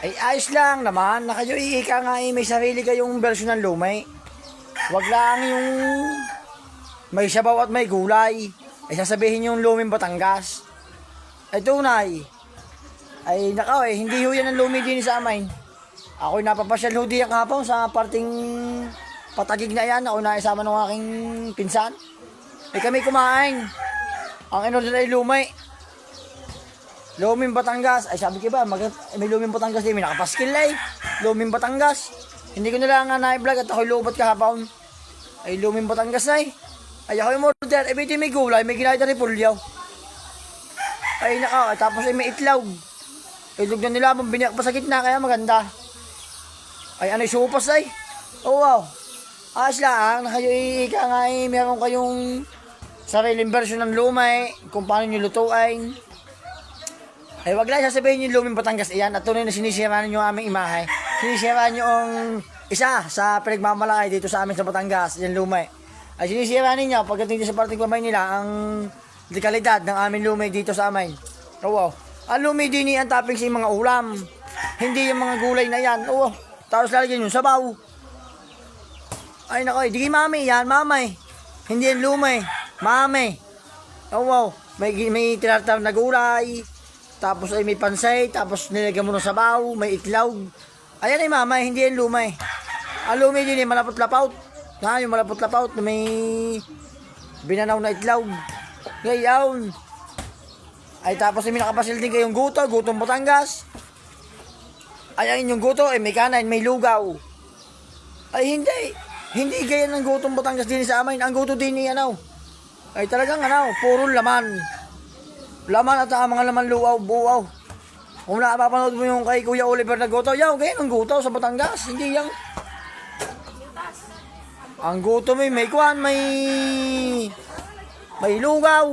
Ay ayos lang naman, na kayo ika nga may sarili kayong version ng lumay. Wag lang yung may sabaw at may gulay. Ay sasabihin yung luming Batangas. Ay tunay. Ay nakaw hindi ho yan ang lumi din sa amin. Ako'y napapasyal ho diyan kahapon sa parting Patagig na yan. Ako na isama ng aking pinsan. Ay kami kumain. Ang inorder ay lumay. Luming Batangas. Ay sabi ko ba, may luming Batangas din. May nakapaskil ay. Luming Batangas. Hindi ko nila nga na-vlog at ako'y lubot kahapon. Ay luming Batangas ay. Ay ako'y order. Ay may gulay. May ginaya na repulyaw. Ay naka. Tapos ay may itlog. Itlog na nila. Biniyak pa sa gitna. Kaya maganda. Ay ano'y supas ay. Oh wow. Ayos lang. Kayo ika nga meron kayong sariling version ng lumay. Kung paano nyo lutuin. Ay wag lang sasabihin yung luming Batangas iyan at tunay na sinisira ninyo ang aming imahe. Sinisira nyo ang isa sa pinagmamalaki dito sa amin sa Batangas, yung lumay. Ay sinisira ninyo pagdating sa parting kamay nila ang dekalidad ng aming lumay dito sa amin. Oh, wow. Ang lumay din ang topping sa mga ulam. Hindi yung mga gulay na yan. Oh, tapos lalagyan yung sabaw. Ay nako, di mami yan, mamay. Hindi yan lumay, mami. Oh wow, may tinatar na gulay. Tapos ay may pansay, tapos nilagyan mo ng sabaw, may itlog. Ayan ay mamay, hindi yan lumay. Ang lumay din ay malapot-lapaut. Yung malapot-lapaut na may binanaw na itlog. Ngayon. Ay tapos ay may nakapasil din kayong guto, gutong Batangas. Ay ang inyong guto ay may kanan, may lugaw. Ay hindi gaya ng gutong Batangas din sa amin. Ang guto din ni ay talagang puro laman. Laman at ang mga laman luaw, buaw. Kung napapanood mo yung kay Kuya Oliver na guto, yaw, ganyan ang guto sa Batangas. Hindi yang. Ang guto may kuwan, may lugaw.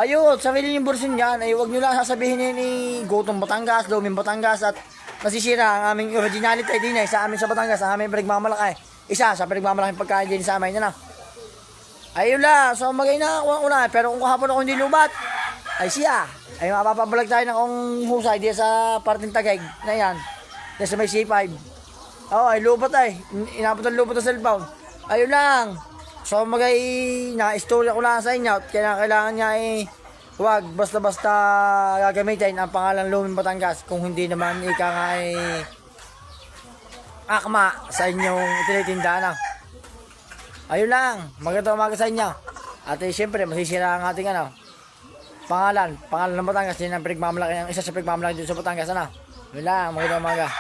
Ayun, sarili yung bursin yan. Ay huwag nyo lang sasabihin yun ni gutong Batangas, luming Batangas at nasisira ang aming originality din sa amin sa Batangas, ang aming pinagmamalaki. Isa sa pinagmamalaking pagkain din sa amin. Ayun lang, so magay na una. Pero kung kahapon ako hindi lubat, ay siya. Ay mapapabalag tayo ng kung husay diya sa parting Tagaig na yan. Diya sa may C5. Oo, ay lubat ay. Inabot ang lubat ng cellphone. Ayun lang. So magay na-istorya ko lang sa inyo. Kaya kailangan niya huwag basta-basta gagamitin ang pangalan Luming Batangas. Kung hindi naman ika nga akma sa inyong tinitindahan. Ayun lang. Magandang umaga sa inyo. At siyempre masisira ang ating pangalan ng Batangas. Yan ang pinagmamalaki, isa sa pinagmamalaki dito sa Batangas. Yun lang, magandang umaga.